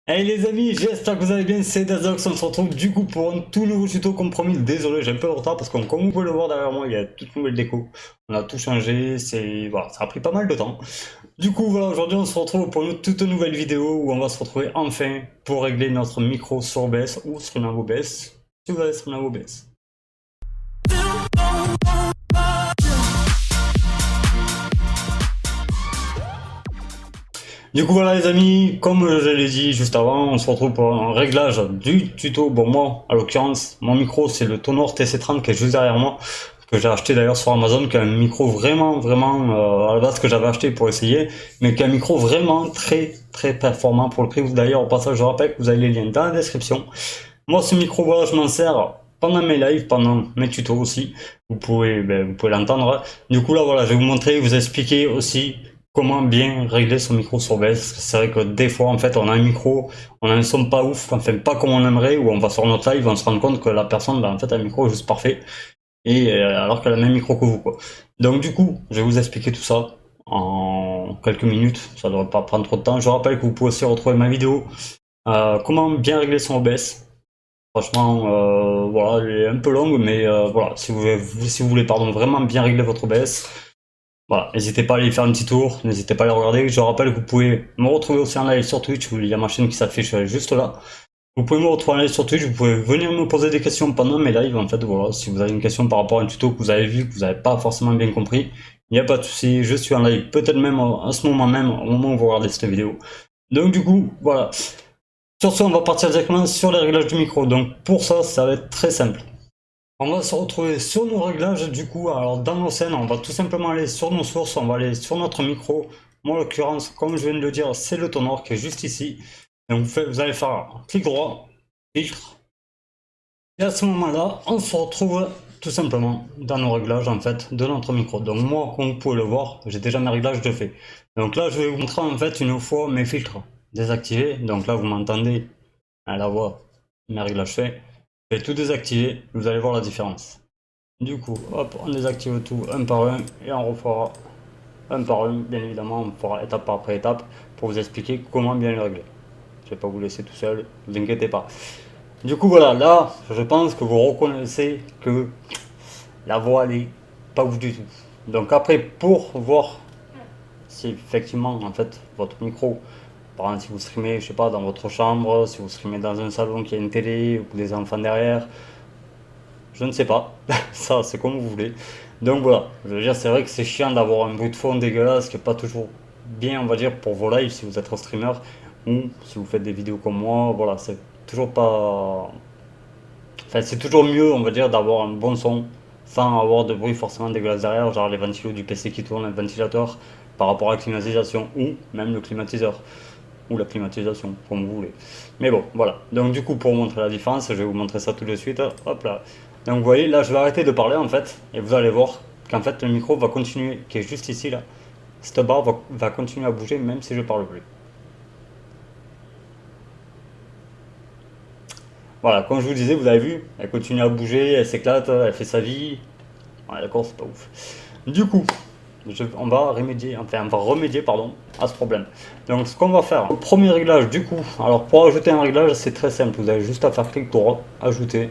Hey les amis, j'espère que vous allez bien, c'est Dazox, on se retrouve du coup pour un tout nouveau tuto comme promis. Désolé, j'ai un peu de retard parce que comme vous pouvez le voir derrière moi, il y a toute nouvelle déco. On a tout changé, voilà, ça a pris pas mal de temps. Du coup voilà, aujourd'hui on se retrouve pour une toute nouvelle vidéo où on va se retrouver enfin pour régler notre micro sur OBS ou sur une OBS, si vous avez sur une OBS. Du coup voilà les amis, comme je l'ai dit juste avant, on se retrouve pour un réglage du tuto. Bon moi, à l'occurrence, mon micro c'est le Tonor TC30 qui est juste derrière moi, que j'ai acheté d'ailleurs sur Amazon, qui est un micro vraiment à la base que j'avais acheté pour essayer, mais qui est un micro vraiment très performant pour le prix. D'ailleurs au passage je rappelle que vous avez les liens dans la description. Moi ce micro voilà, je m'en sers pendant mes lives, pendant mes tutos aussi. Vous pouvez l'entendre. Du coup là voilà, je vais vous montrer, vous expliquer aussi comment bien régler son micro sur OBS. C'est vrai que des fois en fait on a un micro, on a un son pas ouf, enfin pas comme on aimerait, ou on va sur notre live, on se rend compte que la personne en fait a un micro juste parfait, et alors qu'elle a le même micro que vous quoi. Donc du coup je vais vous expliquer tout ça en quelques minutes, ça devrait pas prendre trop de temps. Je rappelle que vous pouvez aussi retrouver ma vidéo comment bien régler son OBS. Franchement, voilà, elle est un peu longue, mais voilà, si vous voulez pardon, vraiment bien régler votre OBS, voilà, n'hésitez pas à aller faire un petit tour, n'hésitez pas à aller regarder. Je rappelle que vous pouvez me retrouver aussi en live sur Twitch, où il y a ma chaîne qui s'affiche juste là. Vous pouvez me retrouver en live sur Twitch, vous pouvez venir me poser des questions pendant mes lives, en fait, voilà, si vous avez une question par rapport à un tuto que vous avez vu, que vous n'avez pas forcément bien compris, il n'y a pas de souci, je suis en live, peut-être même à ce moment même, au moment où vous regardez cette vidéo. Donc du coup, voilà. Sur ce, on va partir directement sur les réglages du micro. Donc pour ça, ça va être très simple. On va se retrouver sur nos réglages du coup. Alors dans nos scènes, on va tout simplement aller sur nos sources, on va aller sur notre micro. Moi en l'occurrence, comme je viens de le dire, c'est le Tonor qui est juste ici. Donc vous allez faire un clic droit, filtre. Et à ce moment-là, on se retrouve tout simplement dans nos réglages en fait de notre micro. Donc moi, comme vous pouvez le voir, j'ai déjà mes réglages de fait. Donc là, je vais vous montrer en fait une fois mes filtres désactivés. Donc là, vous m'entendez à la voix, mes réglages faits. Je vais tout désactiver, vous allez voir la différence. Du coup, hop, on désactive tout un par un et on refera un par un. Bien évidemment, on fera étape après étape pour vous expliquer comment bien le régler. Je vais pas vous laisser tout seul, ne vous inquiétez pas. Du coup, voilà, là, je pense que vous reconnaissez que la voix, elle est pas ouf du tout. Donc après, pour voir si effectivement, en fait, votre micro, par exemple, si vous streamez, je sais pas, dans votre chambre, si vous streamez dans un salon qui a une télé ou des enfants derrière, je ne sais pas. Ça, c'est comme vous voulez. Donc voilà, je veux dire, c'est vrai que c'est chiant d'avoir un bruit de fond dégueulasse qui n'est pas toujours bien, on va dire, pour vos lives si vous êtes un streamer ou si vous faites des vidéos comme moi. Voilà, c'est toujours pas. Enfin, c'est toujours mieux, on va dire, d'avoir un bon son sans avoir de bruit forcément dégueulasse derrière, genre les ventilos du PC qui tournent, le ventilateur, par rapport à la climatisation ou même le climatiseur ou la climatisation, comme vous voulez. Mais bon, voilà. Donc du coup, pour vous montrer la différence, je vais vous montrer ça tout de suite. Hop là. Donc vous voyez, là, je vais arrêter de parler en fait, et vous allez voir qu'en fait, le micro va continuer, qui est juste ici là. Cette barre va continuer à bouger même si je parle plus. Voilà, comme je vous disais, vous avez vu, elle continue à bouger, elle s'éclate, elle fait sa vie. Ouais, d'accord, c'est pas ouf. Du coup, on va remédier, enfin on va remédier pardon, à ce problème. Donc ce qu'on va faire, le premier réglage du coup, alors pour ajouter un réglage c'est très simple, vous avez juste à faire clic droit, ajouter,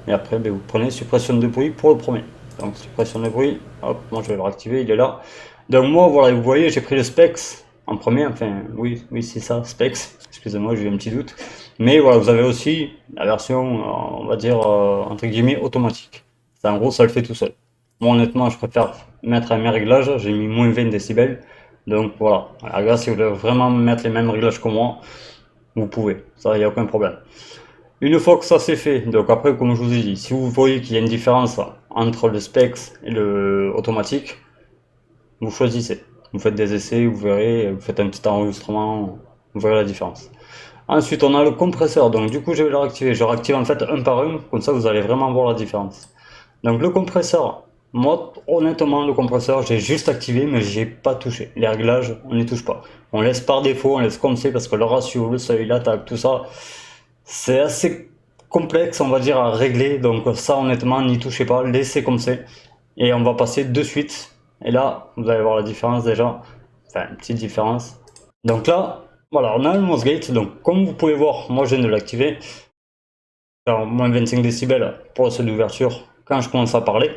et après ben, vous prenez suppression de bruit pour le premier. Donc suppression de bruit, hop, moi je vais le réactiver, il est là. Donc moi voilà, vous voyez j'ai pris le specs en premier, enfin oui c'est ça, specs, excusez-moi j'ai eu un petit doute. Mais voilà, vous avez aussi la version, on va dire, entre guillemets, automatique. C'est en gros, ça le fait tout seul. Moi, honnêtement, je préfère mettre un mes réglages. J'ai mis moins 20 décibels. Donc voilà. Alors, là, si vous voulez vraiment mettre les mêmes réglages que moi, vous pouvez. Ça, il n'y a aucun problème. Une fois que ça c'est fait, donc après, comme je vous ai dit, si vous voyez qu'il y a une différence entre le specs et le automatique, vous choisissez. Vous faites des essais, vous verrez, vous faites un petit enregistrement, vous verrez la différence. Ensuite, on a le compresseur. Donc, du coup, je vais le réactiver. Je réactive en fait un par un. Comme ça, vous allez vraiment voir la différence. Donc, le compresseur. Moi, honnêtement, le compresseur, j'ai juste activé, mais j'ai pas touché. Les réglages, on n'y touche pas. On laisse par défaut, on laisse comme c'est, parce que le ratio, le seuil, l'attaque, tout ça, c'est assez complexe, on va dire, à régler. Donc, ça, honnêtement, n'y touchez pas. Laissez comme c'est. Et on va passer de suite. Et là, vous allez voir la différence déjà. Enfin, une petite différence. Donc là, Voilà, on a le mouse gate, donc comme vous pouvez voir, moi je viens de l'activer. Alors, moins 25 décibels pour le seuil d'ouverture quand je commence à parler,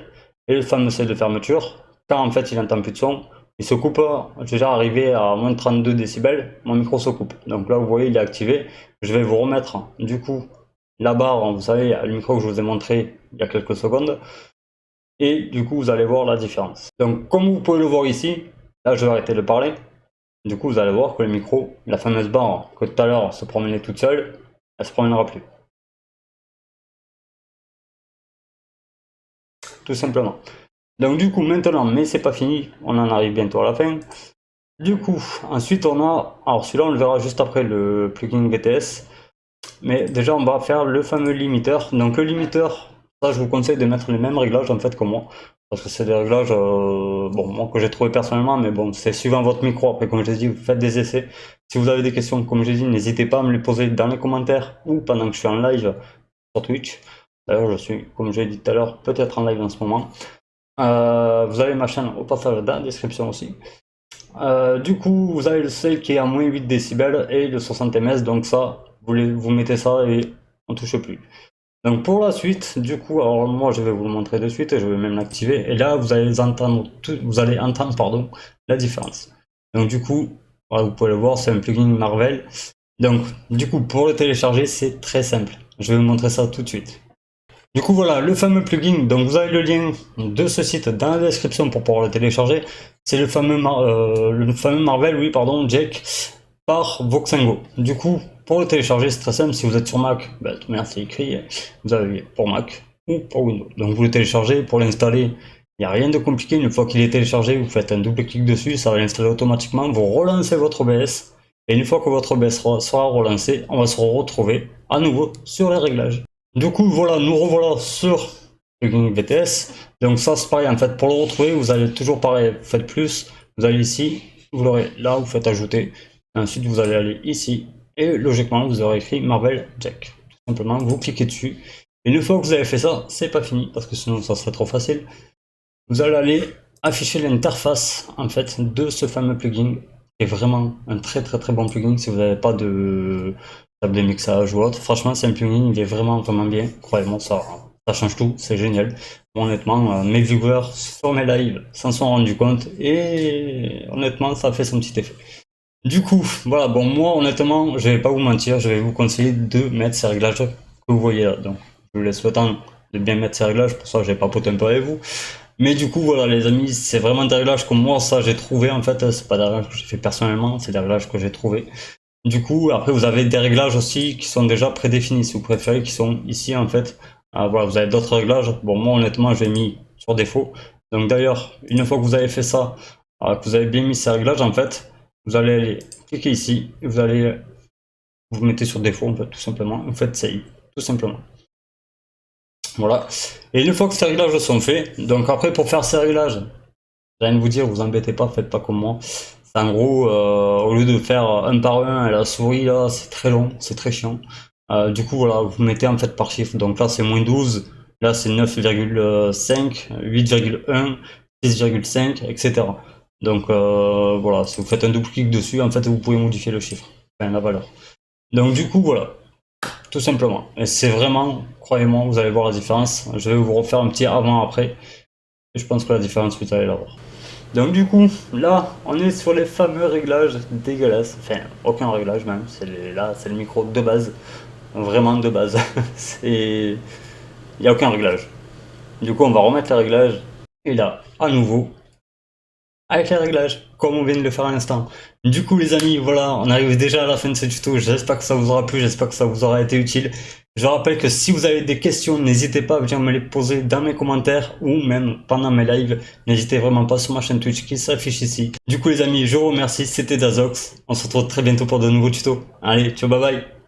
et le fameux seuil de fermeture, quand en fait il n'entend plus de son, il se coupe, je suis déjà arrivé à moins 32 décibels, mon micro se coupe. Donc là vous voyez il est activé, je vais vous remettre du coup la barre, vous savez, le micro que je vous ai montré il y a quelques secondes, et du coup vous allez voir la différence. Donc comme vous pouvez le voir ici, là je vais arrêter de parler, du coup vous allez voir que le micro, la fameuse barre que tout à l'heure se promenait toute seule, elle se promènera plus. Tout simplement. Donc du coup maintenant, mais c'est pas fini, on en arrive bientôt à la fin. Du coup, ensuite on a, alors celui-là on le verra juste après le plugin VTS, mais déjà on va faire le fameux limiteur. Donc le limiteur, ça je vous conseille de mettre les mêmes réglages en fait que moi, parce que c'est des réglages, bon moi que j'ai trouvé personnellement, mais bon c'est suivant votre micro. Après comme je l'ai dit, vous faites des essais. Si vous avez des questions, comme j'ai dit, n'hésitez pas à me les poser dans les commentaires ou pendant que je suis en live sur Twitch. D'ailleurs je suis, comme je l'ai dit tout à l'heure, peut-être en live en ce moment. Vous avez ma chaîne au passage dans la description aussi. Du coup, vous avez le seuil qui est à moins 8 décibels et le 60 ms, donc ça, vous mettez ça et on touche plus. Donc pour la suite, du coup, alors moi je vais vous le montrer de suite et je vais même l'activer. Et là, vous allez entendre, pardon, la différence. Donc du coup, voilà, vous pouvez le voir, c'est un plugin Marvel. Donc du coup, pour le télécharger, c'est très simple. Je vais vous montrer ça tout de suite. Du coup voilà, le fameux plugin, donc vous avez le lien de ce site dans la description pour pouvoir le télécharger. C'est le fameux Marvel, oui pardon, Jack par Voxengo. Du coup, pour le télécharger, c'est très simple, si vous êtes sur Mac, ben, c'est écrit, vous avez pour Mac ou pour Windows. Donc vous le téléchargez, pour l'installer, il n'y a rien de compliqué, une fois qu'il est téléchargé, vous faites un double clic dessus, ça va l'installer automatiquement, vous relancez votre OBS, et une fois que votre OBS sera relancé, on va se retrouver à nouveau sur les réglages. Du coup, voilà, nous revoilà sur plugin VTS. Donc ça, c'est pareil, en fait, pour le retrouver, vous allez toujours pareil, vous faites plus, vous allez ici, vous l'aurez là, vous faites ajouter. Ensuite, vous allez aller ici, et logiquement, vous aurez écrit Marvel Jack. Tout simplement, vous cliquez dessus. Et une fois que vous avez fait ça, c'est pas fini, parce que sinon, ça serait trop facile. Vous allez aller afficher l'interface, en fait, de ce fameux plugin. C'est vraiment un très bon plugin si vous n'avez pas de table de mixage ou autre. Franchement, c'est un plugin, il est vraiment bien. Croyez-moi, ça change tout, c'est génial. Bon, honnêtement, mes viewers sur mes lives s'en sont rendus compte et honnêtement, ça a fait son petit effet. Du coup, voilà, bon, moi, honnêtement, je vais pas vous mentir, je vais vous conseiller de mettre ces réglages que vous voyez là. Donc, je vous laisse le temps de bien mettre ces réglages, pour ça, j'ai papoté un peu avec vous. Mais du coup, voilà, les amis, c'est vraiment des réglages que moi, ça, j'ai trouvé, en fait, c'est pas des réglages que j'ai fait personnellement, c'est des réglages que j'ai trouvé. Du coup, après, vous avez des réglages aussi qui sont déjà prédéfinis, si vous préférez, qui sont ici, en fait. Voilà, vous avez d'autres réglages. Bon, moi, honnêtement, je l'ai mis sur défaut. Donc, d'ailleurs, une fois que vous avez fait ça, que vous avez bien mis ces réglages, en fait, vous allez aller cliquer ici, et vous mettez sur défaut, en fait, tout simplement. Vous faites save, tout simplement. Voilà. Et une fois que ces réglages sont faits, donc après pour faire ces réglages, j'ai rien de vous dire, vous embêtez pas, faites pas comme moi. C'est en gros, au lieu de faire un par un à la souris là, c'est très long, c'est très chiant. Du coup voilà, vous mettez en fait par chiffre. Donc là c'est moins 12, là c'est 9,5, 8,1, 6,5, etc. Donc voilà, si vous faites un double clic dessus, en fait vous pouvez modifier le chiffre, enfin la valeur. Donc du coup voilà. Tout simplement. Et c'est vraiment, croyez-moi, vous allez voir la différence. Je vais vous refaire un petit avant-après. Et je pense que la différence, vous allez la voir. Donc du coup, là, on est sur les fameux réglages dégueulasses. Enfin, aucun réglage même. Là, c'est le micro de base. Vraiment de base. Il n'y a aucun réglage. Du coup, on va remettre les réglages. Et là, à nouveau, avec les réglages, comme on vient de le faire à l'instant. Du coup les amis, voilà, on arrive déjà à la fin de ce tuto, j'espère que ça vous aura plu, j'espère que ça vous aura été utile. Je rappelle que si vous avez des questions, n'hésitez pas à venir me les poser dans mes commentaires ou même pendant mes lives. N'hésitez vraiment pas sur ma chaîne Twitch qui s'affiche ici. Du coup les amis, je vous remercie, c'était Dazox. On se retrouve très bientôt pour de nouveaux tutos. Allez, ciao, bye bye.